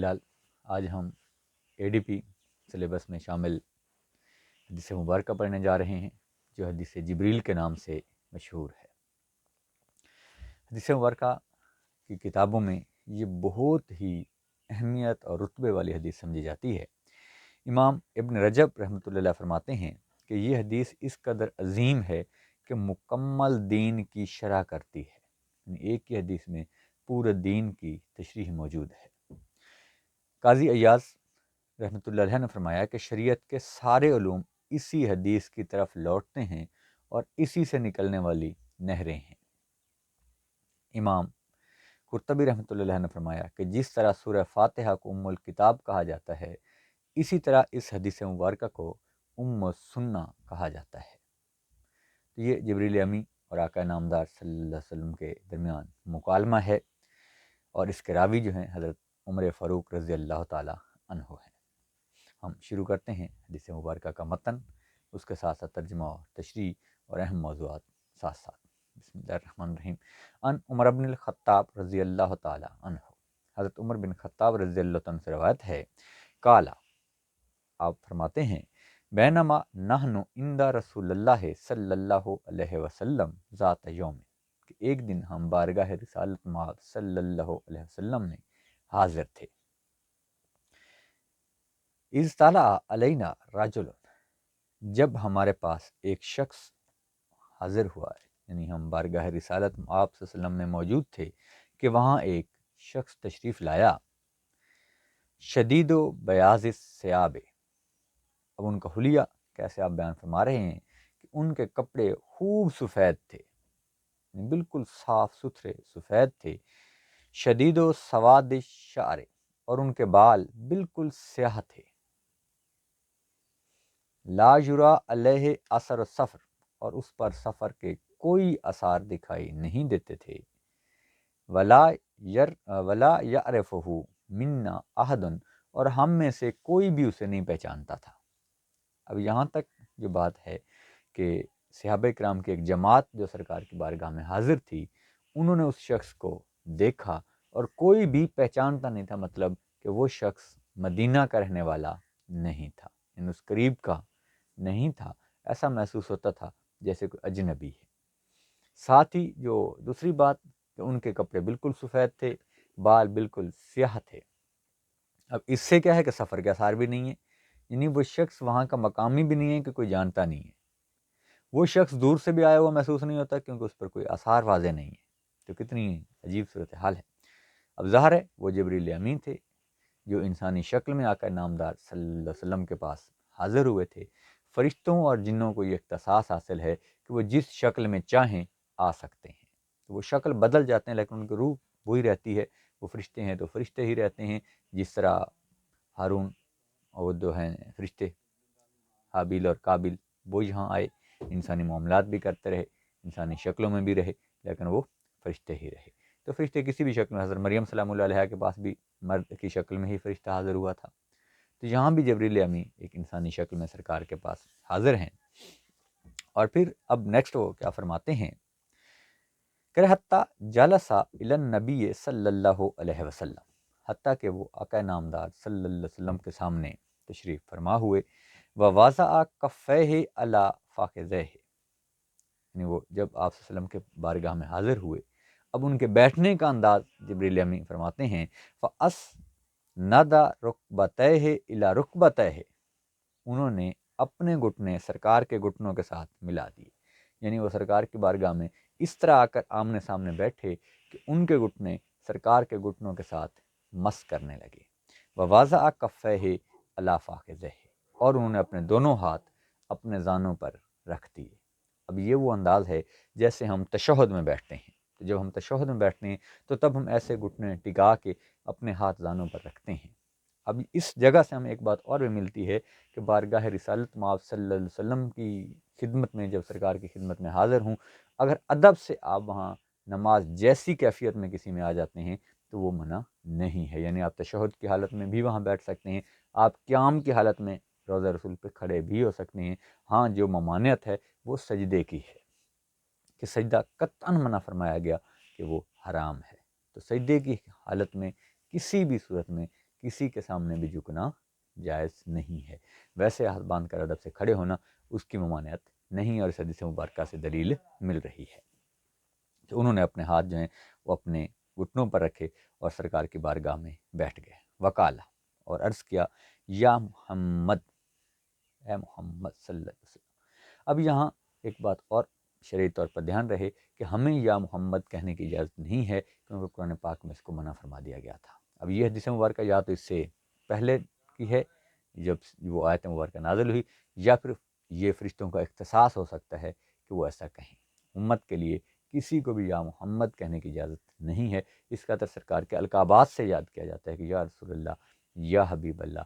فلحال آج ہم ADP سلیبس میں شامل حدیث مبارکہ پڑھنے جا رہے ہیں جو حدیث جبریل کے نام سے مشہور ہے۔ حدیث مبارکہ کی کتابوں میں یہ بہت ہی اہمیت اور رتبے والی حدیث سمجھی جاتی ہے۔ امام ابن رجب رحمۃ اللہ علیہ فرماتے ہیں کہ یہ حدیث اس قدر عظیم ہے کہ مکمل دین کی شرح کرتی ہے، یعنی ایک ہی حدیث میں پورے دین کی تشریح موجود ہے۔ قاضی ایاز رحمۃ اللہ علیہ نے فرمایا کہ شریعت کے سارے علوم اسی حدیث کی طرف لوٹتے ہیں اور اسی سے نکلنے والی نہریں ہیں۔ امام قرطبی رحمۃ اللہ علیہ نے فرمایا کہ جس طرح سورہ فاتحہ کو ام الکتاب کہا جاتا ہے، اسی طرح اس حدیث مبارکہ کو ام السنہ کہا جاتا ہے۔ تو یہ جبریل امی اور آقا نامدار صلی اللہ علیہ وسلم کے درمیان مکالمہ ہے، اور اس کے راوی جو ہیں حضرت عمر فاروق رضی اللہ تعالی عنہ ہیں۔ ہم شروع کرتے ہیں حدیث مبارکہ کا متن، اس کے ساتھ ساتھ ترجمہ اور تشریح اور اہم موضوعات ساتھ ساتھ۔ بسم اللہ الرحمن الرحیم۔ ان عمر بن الخطاب رضی اللہ تعالی عنہ، حضرت عمر بن خطاب رضی اللہ عنہ سے روایت ہے، قالا، آپ فرماتے ہیں، بینما نحن عند رسول اللہ صلی اللہ علیہ وسلم ذات یوم، کہ ایک دن ہم بارگاہ رسالت مآب صلی اللہ علیہ وسلم میں حاضر تھے۔ اذ طلع علینا رجل، جب ہمارے پاس ایک شخص حاضر ہوا ہے، یعنی ہم بارگاہ رسالت آپ صلی اللہ علیہ وسلم میں موجود تھے کہ وہاں ایک شخص تشریف لایا، شدید و بیاض الثیاب، اب ان کا حلیہ کیسے آپ بیان فرما رہے ہیں کہ ان کے کپڑے خوب سفید تھے، یعنی بالکل صاف ستھرے سفید تھے، شدید و سواد الشعر، اور ان کے بال بالکل سیاہ تھے، لا یرا علیہ اثر السفر، اور اس پر سفر کے کوئی آثار دکھائی نہیں دیتے تھے، ولا یعرفہ منا احد، اور ہم میں سے کوئی بھی اسے نہیں پہچانتا تھا۔ اب یہاں تک جو بات ہے کہ صحابہ کرام کی ایک جماعت جو سرکار کی بارگاہ میں حاضر تھی، انہوں نے اس شخص کو دیکھا اور کوئی بھی پہچانتا نہیں تھا، مطلب کہ وہ شخص مدینہ کا رہنے والا نہیں تھا، یعنی اس قریب کا نہیں تھا، ایسا محسوس ہوتا تھا جیسے کوئی اجنبی ہے۔ ساتھ ہی جو دوسری بات کہ ان کے کپڑے بالکل سفید تھے، بال بالکل سیاہ تھے۔ اب اس سے کیا ہے کہ سفر کے آثار بھی نہیں ہے، یعنی وہ شخص وہاں کا مقامی بھی نہیں ہے کہ کوئی جانتا نہیں ہے، وہ شخص دور سے بھی آیا ہوا محسوس نہیں ہوتا کیونکہ اس پر کوئی آثار واضح نہیں ہے۔ تو کتنی عجیب صورتحال ہے۔ اب ظاہر ہے وہ جبریل امین تھے جو انسانی شکل میں آقا نامدار صلی اللہ علیہ وسلم کے پاس حاضر ہوئے تھے۔ فرشتوں اور جنوں کو یہ اختصاص حاصل ہے کہ وہ جس شکل میں چاہیں آ سکتے ہیں، تو وہ شکل بدل جاتے ہیں لیکن ان کی روح وہی رہتی ہے، وہ فرشتے ہیں تو فرشتے ہی رہتے ہیں، جس طرح ہارون اور جو ہیں فرشتے حابیل اور قابل وہ یہاں آئے، انسانی معاملات بھی کرتے رہے، انسانی شکلوں میں بھی رہے، لیکن وہ فرشتے ہی رہے۔ تو فرشتے کسی بھی شکل میں، حضرت مریم سلام اللہ علیہ کے پاس بھی مرد کی شکل میں ہی فرشتہ حاضر ہوا تھا، تو یہاں بھی جبریل امی ایک انسانی شکل میں سرکار کے پاس حاضر ہیں۔ اور پھر اب نیکسٹ وہ کیا فرماتے ہیں کہ حتیٰ جلسہ الی النبی صلی اللہ علیہ وسلم، حتیٰ کہ وہ آقا نامدار صلی اللہ علیہ وسلم کے سامنے تشریف فرما ہوئے، ووضع کفیہ علی فخذیہ، یعنی وہ جب آپ صلی اللہ علیہ وسلم کے بارگاہ میں حاضر ہوئے، اب ان کے بیٹھنے کا انداز جبریل امی فرماتے ہیں، فَأَسْنَدَ رُكْبَتَيْهِ إِلَى رُكْبَتَيْهِ، انہوں نے اپنے گھٹنے سرکار کے گھٹنوں کے ساتھ ملا دیے، یعنی وہ سرکار کی بارگاہ میں اس طرح آ کر آمنے سامنے بیٹھے کہ ان کے گھٹنے سرکار کے گھٹنوں کے ساتھ مس کرنے لگے۔ وَوَضَعَ كَفَّيْهِ عَلَى فَخِذِيهِ، اور انہوں نے اپنے دونوں ہاتھ اپنے زانوں پر رکھ دیے۔ اب یہ وہ انداز ہے جیسے ہم تشہد میں بیٹھتے ہیں، تو جب ہم تشہد میں بیٹھتے ہیں تو تب ہم ایسے گھٹنے ٹکا کے اپنے ہاتھ زانوں پر رکھتے ہیں۔ اب اس جگہ سے ہمیں ایک بات اور بھی ملتی ہے کہ بارگاہ رسالت مآب صلی اللہ علیہ وسلم کی خدمت میں جب سرکار کی خدمت میں حاضر ہوں، اگر ادب سے آپ وہاں نماز جیسی کیفیت میں کسی میں آ جاتے ہیں تو وہ منع نہیں ہے، یعنی آپ تشہد کی حالت میں بھی وہاں بیٹھ سکتے ہیں، آپ قیام کی حالت میں روضہ رسول پہ کھڑے بھی ہو سکتے ہیں۔ ہاں جو ممانعت ہے وہ سجدے کی ہے کہ سجدہ قطعاً منع فرمایا گیا کہ وہ حرام ہے، تو سجدے کی حالت میں کسی بھی صورت میں کسی کے سامنے بھی جھکنا جائز نہیں ہے۔ ویسے ہاتھ باندھ کر ادب سے کھڑے ہونا اس کی ممانعت نہیں، اور اس حدیث مبارکہ سے دلیل مل رہی ہے۔ تو انہوں نے اپنے ہاتھ جو ہیں وہ اپنے گھٹنوں پر رکھے اور سرکار کی بارگاہ میں بیٹھ گئے۔ وقالا، اور عرض کیا، یا محمد، اے محمد صلی اللہ علیہ وسلم۔ اب یہاں ایک بات اور شرعی طور پر دھیان رہے کہ ہمیں یا محمد کہنے کی اجازت نہیں ہے، کیونکہ قرآن پاک میں اس کو منع فرما دیا گیا تھا۔ اب یہ حدیث مبارکہ یا تو اس سے پہلے کی ہے جب وہ آیت مبارکہ نازل ہوئی، یا پھر یہ فرشتوں کا اختصاص ہو سکتا ہے کہ وہ ایسا کہیں۔ امت کے لیے کسی کو بھی یا محمد کہنے کی اجازت نہیں ہے۔ اس کا سرکار کے القابات سے یاد کیا جاتا ہے کہ یا رسول اللہ، یا حبیب اللہ،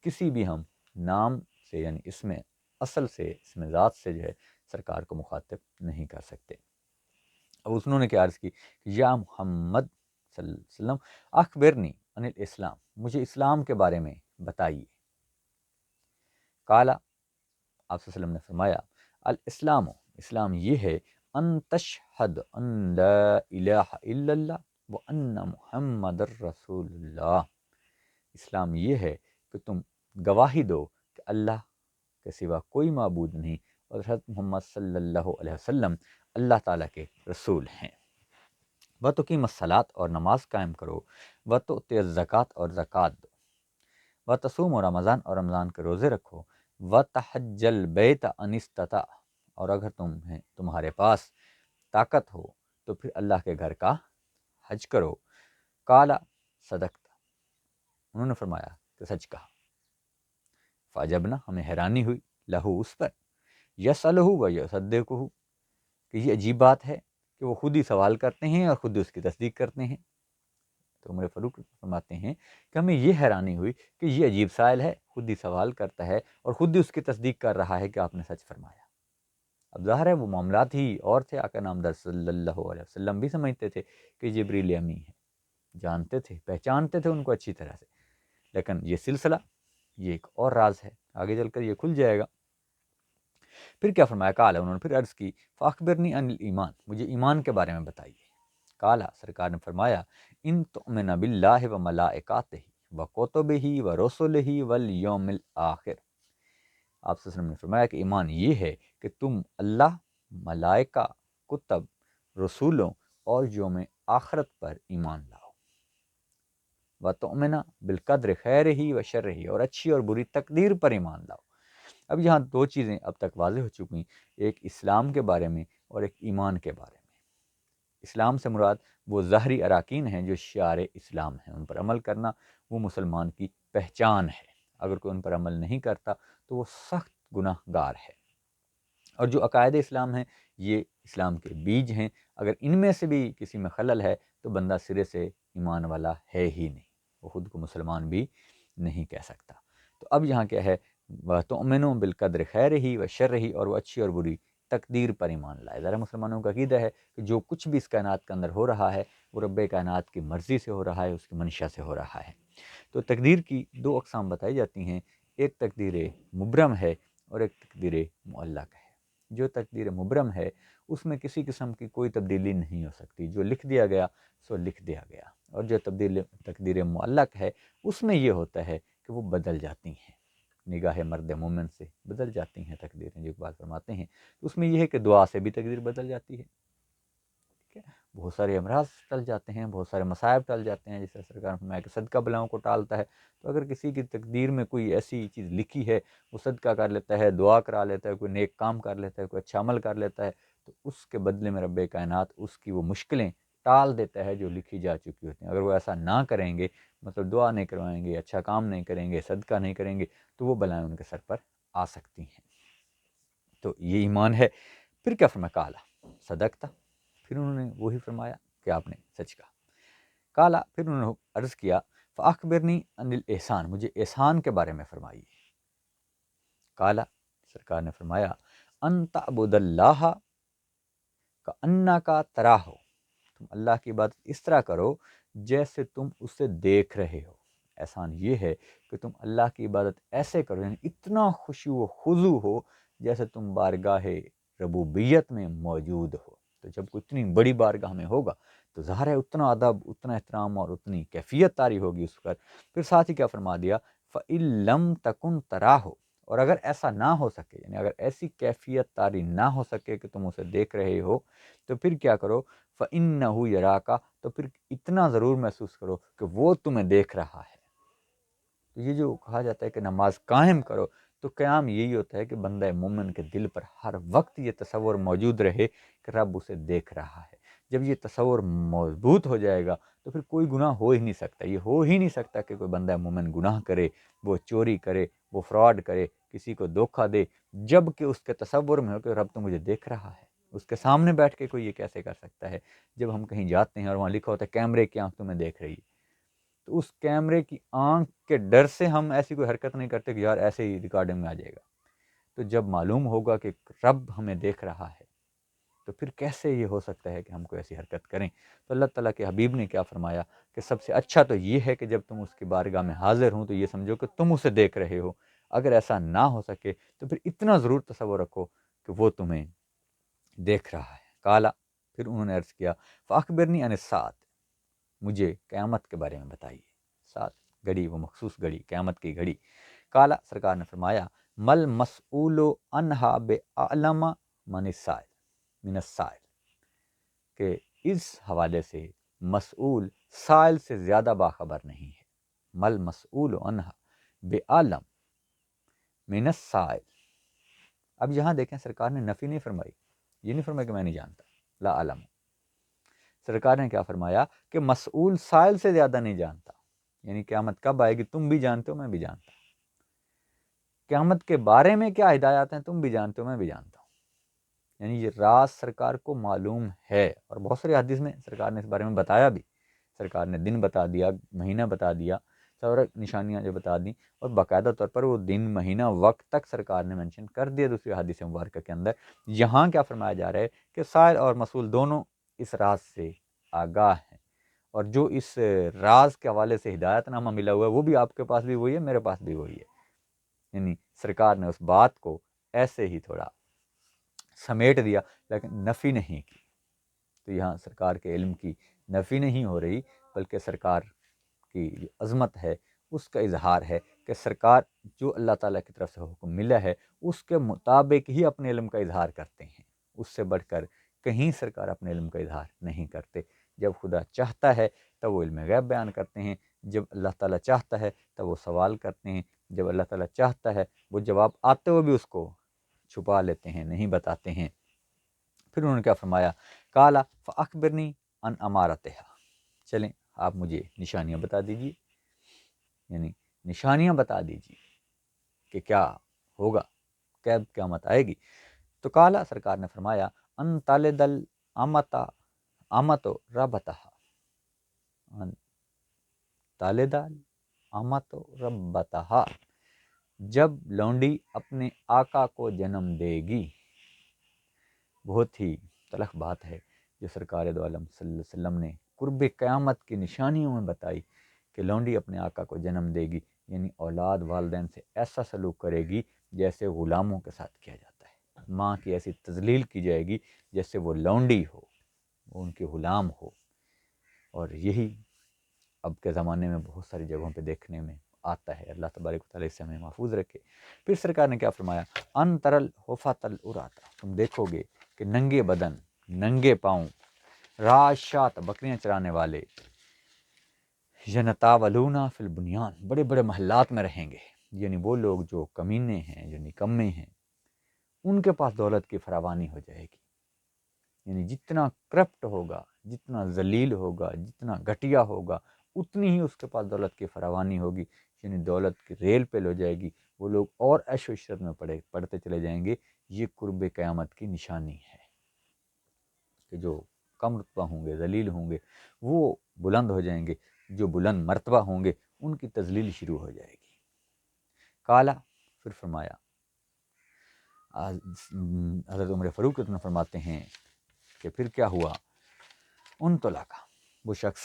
کسی بھی ہم نام سے یعنی اس میں اصل سے اس میں ذات سے جو ہے سرکار کو مخاطب نہیں کر سکتے۔ اب انہوں نے کیا عرض کی کہ یا محمد صلی اللہ علیہ وسلم اخبرنی عن الاسلام، مجھے اسلام کے بارے میں بتائیے۔ قالا، آپ صلی اللہ علیہ وسلم نے فرمایا، الاسلام، اسلام یہ ہے، ان تشہد ان لا الہ الا اللہ وان محمد الرسول اللہ، اسلام یہ ہے کہ تم گواہی دو کہ اللہ کے سوا کوئی معبود نہیں اور حضرت محمد صلی اللہ علیہ وسلم اللہ تعالیٰ کے رسول ہیں۔ وَتُقِیمُ الصَّلَاۃَ، اور نماز قائم کرو، وَتُؤْتِیَ الزَّکَاۃَ، اور زکوٰۃ دو، وَتَصُومُ رمضان، اور رمضان کے روزے رکھو، وَتَحَجَّ الْبَیْتَ إِنِ اسْتَطَعْتَ، اور اگر تمہارے پاس طاقت ہو تو پھر اللہ کے گھر کا حج کرو۔ قَالَ صدقت، انہوں نے فرمایا کہ سچ کہا۔ فعجبنا، ہمیں حیرانی ہوئی، لہو، اس پر، یسألہ و یصدقہ، کہ یہ عجیب بات ہے کہ وہ خود ہی سوال کرتے ہیں اور خود ہی اس کی تصدیق کرتے ہیں۔ تو عمر فاروق فرماتے ہیں کہ ہمیں یہ حیرانی ہوئی کہ یہ عجیب سائل ہے، خود ہی سوال کرتا ہے اور خود ہی اس کی تصدیق کر رہا ہے کہ آپ نے سچ فرمایا۔ اب ظاہر ہے وہ معاملات ہی اور تھے، آقا نامدار صلی اللہ علیہ وسلم بھی سمجھتے تھے کہ جبریل امی ہے، جانتے تھے، پہچانتے تھے ان کو اچھی طرح سے، لیکن یہ سلسلہ یہ ایک اور راز ہے، آگے چل کر یہ کھل جائے گا۔ پھر کیا فرمایا، قالا، انہوں نے پھر عرض کی، فاخبرنی عن الایمان، مجھے ایمان کے بارے میں بتائیے۔ قالا، سرکار نے فرمایا، ان تؤمن باللہ و ملائکاتہ و کتبہ و رسلہ والیوم الآخر، آپ صلی اللہ علیہ وسلم نے فرمایا کہ ایمان یہ ہے کہ تم اللہ، ملائکہ، کتب، رسولوں اور یوم آخرت پر ایمان لاؤ، وَتُؤْمِنَ بِالْقَدْرِ خَيْرِهِ وَشَرِّهِ، اور اچھی اور بری تقدیر پر ایمان لاؤ۔ اب یہاں دو چیزیں اب تک واضح ہو چکی ہیں، ایک اسلام کے بارے میں اور ایک ایمان کے بارے میں۔ اسلام سے مراد وہ ظاہری اراکین ہیں جو شعار اسلام ہیں، ان پر عمل کرنا وہ مسلمان کی پہچان ہے، اگر کوئی ان پر عمل نہیں کرتا تو وہ سخت گناہ گار ہے۔ اور جو عقائد اسلام ہیں یہ اسلام کے بیج ہیں، اگر ان میں سے بھی کسی میں خلل ہے تو بندہ سرے سے ایمان والا ہے ہی نہیں، وہ خود کو مسلمان بھی نہیں کہہ سکتا۔ تو اب یہاں کیا ہے، وَتُؤْمِنُ بِالْقَدْرِ خَيْرِهِ وَشَرِّهِ، اور وہ اچھی اور بری تقدیر پر ایمان لائے۔ ذرا مسلمانوں کا عقیدہ ہے کہ جو کچھ بھی اس کائنات کے اندر ہو رہا ہے وہ رب کائنات کی مرضی سے ہو رہا ہے، اس کی منشا سے ہو رہا ہے۔ تو تقدیر کی دو اقسام بتائی جاتی ہیں، ایک تقدیر مبرم ہے اور ایک تقدیر معلق ہے۔ جو تقدیر مبرم ہے اس میں کسی قسم کی کوئی تبدیلی نہیں ہو سکتی، جو لکھ دیا گیا سو لکھ دیا گیا، اور جو تقدیر معلق ہے اس میں یہ ہوتا ہے کہ وہ بدل جاتی ہیں، نگاہ مرد مومن سے بدل جاتی ہیں تقدیریں، جو بات فرماتے ہیں۔ تو اس میں یہ ہے کہ دعا سے بھی تقدیر بدل جاتی ہے، ٹھیک ہے، بہت سارے امراض ٹل جاتے ہیں، بہت سارے مصائب ٹل جاتے ہیں، جیسے سرکار نے فرمایا کہ صدقہ بلاؤں کو ٹالتا ہے۔ تو اگر کسی کی تقدیر میں کوئی ایسی چیز لکھی ہے، وہ صدقہ کر لیتا ہے، دعا کرا لیتا ہے، کوئی نیک کام کر لیتا ہے، کوئی اچھا عمل کر لیتا ہے، تو اس کے بدلے میں رب کائنات اس کی وہ مشکلیں ٹال دیتا ہے جو لکھی جا چکی ہوتی ہیں۔ اگر وہ ایسا نہ کریں گے، مطلب دعا نہیں کروائیں گے، اچھا کام نہیں کریں گے، صدقہ نہیں کریں گے، تو وہ بلائیں ان کے سر پر آ سکتی ہیں۔ تو یہ ایمان ہے۔ پھر کیا فرمایا، قالا صدقت، پھر انہوں نے وہی فرمایا کہ آپ نے سچ کہا۔ قالا، پھر انہوں نے عرض کیا، فاخبرنی عن الاحسان، مجھے احسان کے بارے میں فرمائیے۔ قالا، سرکار نے فرمایا، ان تعبد اللہ کأنک تراہ، تم اللہ کی عبادت اس طرح کرو جیسے تم اسے دیکھ رہے ہو۔ احسان یہ ہے کہ تم اللہ کی عبادت ایسے کرو، یعنی اتنا خشوع و خضوع ہو جیسے تم بارگاہ ربوبیت میں موجود ہو۔ تو جب کوئی اتنی بڑی بارگاہ میں ہوگا تو ظاہر ہے اتنا ادب، اتنا احترام اور اتنی کیفیت طاری ہوگی اس پر۔ پھر ساتھ ہی کیا فرما دیا، فَإِن لَمْ تَكُنْ تَرَاهُ، اور اگر ایسا نہ ہو سکے، یعنی اگر ایسی کیفیت طاری نہ ہو سکے کہ تم اسے دیکھ رہے ہو، تو پھر کیا کرو، فَإِنَّهُ يَرَاكَ، تو پھر اتنا ضرور محسوس کرو کہ وہ تمہیں دیکھ رہا ہے۔ تو یہ جو کہا جاتا ہے کہ نماز قائم کرو، تو قیام یہی ہوتا ہے کہ بندہ مومن کے دل پر ہر وقت یہ تصور موجود رہے کہ رب اسے دیکھ رہا ہے۔ جب یہ تصور مضبوط ہو جائے گا تو پھر کوئی گناہ ہو ہی نہیں سکتا۔ یہ ہو ہی نہیں سکتا کہ کوئی بندہ مومن گناہ کرے، وہ چوری کرے، وہ فراڈ کرے، کسی کو دھوکہ دے، جب کہ اس کے تصور میں ہو کہ رب تو مجھے دیکھ رہا ہے۔ اس کے سامنے بیٹھ کے کوئی یہ کیسے کر سکتا ہے؟ جب ہم کہیں جاتے ہیں اور وہاں لکھا ہوتا ہے کیمرے کی آنکھ تمہیں دیکھ رہی ہے، تو اس کیمرے کی آنکھ کے ڈر سے ہم ایسی کوئی حرکت نہیں کرتے کہ یار ایسے ہی ریکارڈنگ میں آ جائے گا۔ تو جب معلوم ہوگا کہ رب ہمیں دیکھ رہا ہے تو پھر کیسے یہ ہو سکتا ہے کہ ہم کو ایسی حرکت کریں؟ تو اللہ تعالیٰ کے حبیب نے کیا فرمایا کہ سب سے اچھا تو یہ ہے کہ جب تم اس کی بارگاہ میں حاضر ہوں تو یہ سمجھو کہ تم اسے دیکھ رہے ہو۔ اگر ایسا نہ ہو سکے تو پھر اتنا ضرور تصور رکھو کہ وہ تمہیں دیکھ رہا ہے۔ کالا، پھر انہوں نے عرض کیا، فَأَخْبِرْنِي عَنِ السَّاعَةِ، مجھے قیامت کے بارے میں بتائیے۔ ساتھ گھڑی، وہ مخصوص گھڑی، قیامت کی گھڑی۔ کالا، سرکار نے فرمایا، مل مسئول عنہا بِأَعْلَمَ من السائل، کہ اس حوالے سے مسئول سائل سے زیادہ باخبر نہیں ہے۔ مل مسئول عنہا بِأَعْلَمَ من السائل۔ اب یہاں دیکھیں سرکار نے نفی نہیں فرمائی، یہ نہیں فرمایا کہ میں نہیں جانتا، لا علم۔ سرکار نے کیا فرمایا کہ مسئول سائل سے زیادہ نہیں جانتا، یعنی قیامت کب آئے گی تم بھی جانتے ہو، میں بھی جانتا ہوں۔ قیامت کے بارے میں کیا ہدایات ہیں تم بھی جانتے ہو، میں بھی جانتا ہوں۔ یعنی یہ راز سرکار کو معلوم ہے، اور بہت ساری حدیث میں سرکار نے اس بارے میں بتایا بھی۔ سرکار نے دن بتا دیا، مہینہ بتا دیا، اور نشانیاں جو بتا دیں، اور باقاعدہ طور پر وہ دن، مہینہ، وقت تک سرکار نے منشن کر دیا دوسری حدیث مبارکہ کے اندر۔ یہاں کیا فرمایا جا رہا ہے کہ سائل اور مسئول دونوں اس راز سے آگاہ ہیں، اور جو اس راز کے حوالے سے ہدایت نامہ ملا ہوا ہے وہ بھی آپ کے پاس بھی وہی ہے، میرے پاس بھی وہی ہے۔ یعنی سرکار نے اس بات کو ایسے ہی تھوڑا سمیٹ دیا، لیکن نفی نہیں کی۔ تو یہاں سرکار کے علم کی نفی نہیں ہو رہی، بلکہ سرکار کی جو عظمت ہے اس کا اظہار ہے کہ سرکار جو اللہ تعالیٰ کی طرف سے حکم ملا ہے اس کے مطابق ہی اپنے علم کا اظہار کرتے ہیں، اس سے بڑھ کر کہیں سرکار اپنے علم کا اظہار نہیں کرتے۔ جب خدا چاہتا ہے تب وہ علم غیب بیان کرتے ہیں، جب اللہ تعالیٰ چاہتا ہے تب وہ سوال کرتے ہیں، جب اللہ تعالیٰ چاہتا ہے وہ جواب آتے ہوئے بھی اس کو چھپا لیتے ہیں، نہیں بتاتے ہیں۔ پھر انہوں نے کیا فرمایا، کالا فَأَخْبِرْنِي عَنْ أَمَارَتِهَا، چلیں آپ مجھے نشانیاں بتا دیجیے، یعنی نشانیاں بتا دیجیے کہ کیا ہوگا، کب قیامت آئے گی۔ تو کالا، سرکار نے فرمایا، ان تالد الامۃ ربتہا، ان تالد الامۃ ربتہا، جب لونڈی اپنے آقا کو جنم دے گی۔ بہت ہی تلخ بات ہے جو سرکار دو عالم صلی اللہ علیہ وسلم نے قرب قیامت کی نشانیوں میں بتائی کہ لونڈی اپنے آقا کو جنم دے گی، یعنی اولاد والدین سے ایسا سلوک کرے گی جیسے غلاموں کے ساتھ کیا جاتا ہے، ماں کی ایسی تذلیل کی جائے گی جیسے وہ لونڈی ہو، وہ ان کے غلام ہو۔ اور یہی اب کے زمانے میں بہت ساری جگہوں پہ دیکھنے میں آتا ہے۔ اللہ تبارک و تعالیٰ اس سے ہمیں محفوظ رکھے۔ پھر سرکار نے کیا فرمایا، ان ترل حفات الاراتا، تم دیکھو گے کہ ننگے بدن، ننگے پاؤں، راشات، بکریاں چرانے والے، ینتاولون فی البنیان، بڑے بڑے محلات میں رہیں گے، یعنی وہ لوگ جو کمینے ہیں، جو نکمے ہیں، ان کے پاس دولت کی فراوانی ہو جائے گی۔ یعنی جتنا کرپٹ ہوگا، جتنا ذلیل ہوگا، جتنا گھٹیا ہوگا، اتنی ہی اس کے پاس دولت کی فراوانی ہوگی، یعنی دولت کی ریل پہ لو جائے گی، وہ لوگ اور عیش و عشرت میں پڑھتے چلے جائیں گے۔ یہ قرب قیامت کی نشانی ہے کہ جو کم رتبہ ہوں گے، ذلیل ہوں گے، وہ بلند ہو جائیں گے، جو بلند مرتبہ ہوں گے ان کی تذلیل شروع ہو جائے گی۔ کالا، پھر فرمایا، حضرت عمر فاروق اتنا فرماتے ہیں کہ پھر کیا ہوا، ان طلقہ، وہ شخص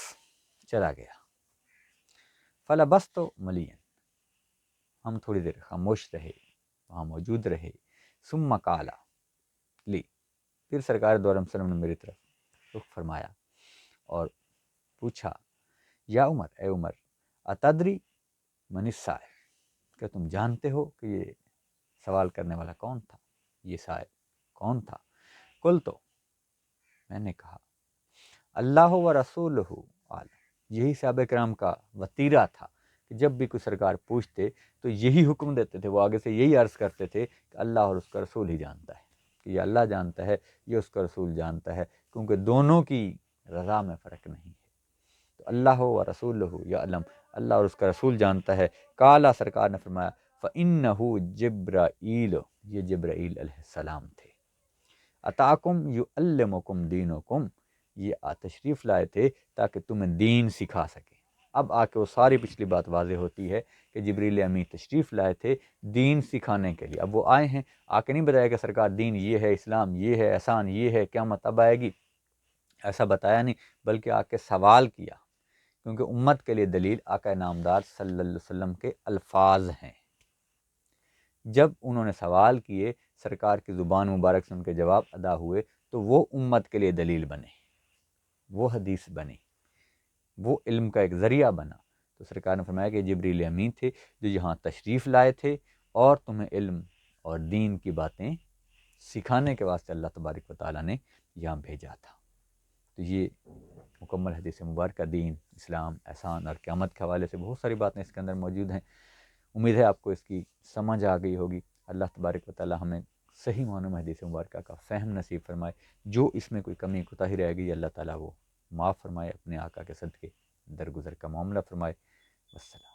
چلا گیا، فلبثت ملیاً، ہم تھوڑی دیر خاموش رہے، وہاں موجود رہے، ثم قال لی، پھر سرکار دو عالم وسلم نے میری طرف رخ فرمایا اور پوچھا، یا عمر، اے عمر، اتدری من السائل، کیا تم جانتے ہو کہ یہ سوال کرنے والا کون تھا، یہ سائل کون تھا؟ قلت، میں نے کہا، اللہ و رسولہ عالم، یہی صحابہ کرام کا وتیرہ تھا کہ جب بھی کوئی سرکار پوچھتے تو یہی حکم دیتے تھے، وہ آگے سے یہی عرض کرتے تھے کہ اللہ اور اس کا رسول ہی جانتا ہے، کہ یہ اللہ جانتا ہے، یہ اس کا رسول جانتا ہے، کیونکہ دونوں کی رضا میں فرق نہیں ہے۔ تو اللہ و رسولہ یعلم، اللہ اور اس کا رسول جانتا ہے۔ کالا، سرکار نے فرمایا، فَإِنَّهُ جبرائیل، یہ جبرائیل علیہ السلام تھے، اتاکم یعلمکم دینکم، یہ تشریف لائے تھے تاکہ تمہیں دین سکھا سکے۔ اب آ کے وہ ساری پچھلی بات واضح ہوتی ہے کہ جبریل امین تشریف لائے تھے دین سکھانے کے لیے۔ اب وہ آئے ہیں، آ کے نہیں بتایا کہ سرکار دین یہ ہے، اسلام یہ ہے، احسان یہ ہے، قیامت اب آئے گی، ایسا بتایا نہیں، بلکہ آ کے سوال کیا، کیونکہ امت کے لیے دلیل آقا نامدار صلی اللہ علیہ وسلم کے الفاظ ہیں۔ جب انہوں نے سوال کیے، سرکار کی زبان مبارک سے ان کے جواب ادا ہوئے، تو وہ امت کے لیے دلیل بنے، وہ حدیث بنی، وہ علم کا ایک ذریعہ بنا۔ تو سرکار نے فرمایا کہ جبریل امین تھے جو یہاں تشریف لائے تھے اور تمہیں علم اور دین کی باتیں سکھانے کے واسطے اللہ تبارک و تعالیٰ نے یہاں بھیجا تھا۔ تو یہ مکمل حدیث مبارکہ دین، اسلام، احسان اور قیامت کے حوالے سے بہت ساری باتیں اس کے اندر موجود ہیں۔ امید ہے آپ کو اس کی سمجھ آ گئی ہوگی۔ اللہ تبارک و تعالیٰ ہمیں صحیح معنوں میں حدیث مبارکہ کا فہم نصیب فرمائے، جو اس میں کوئی کمی کوتاہی رہ گئی اللہ تعالیٰ وہ معاف فرمائے، اپنے آقا کے صدقے درگزر کا معاملہ فرمائے۔ والسلام۔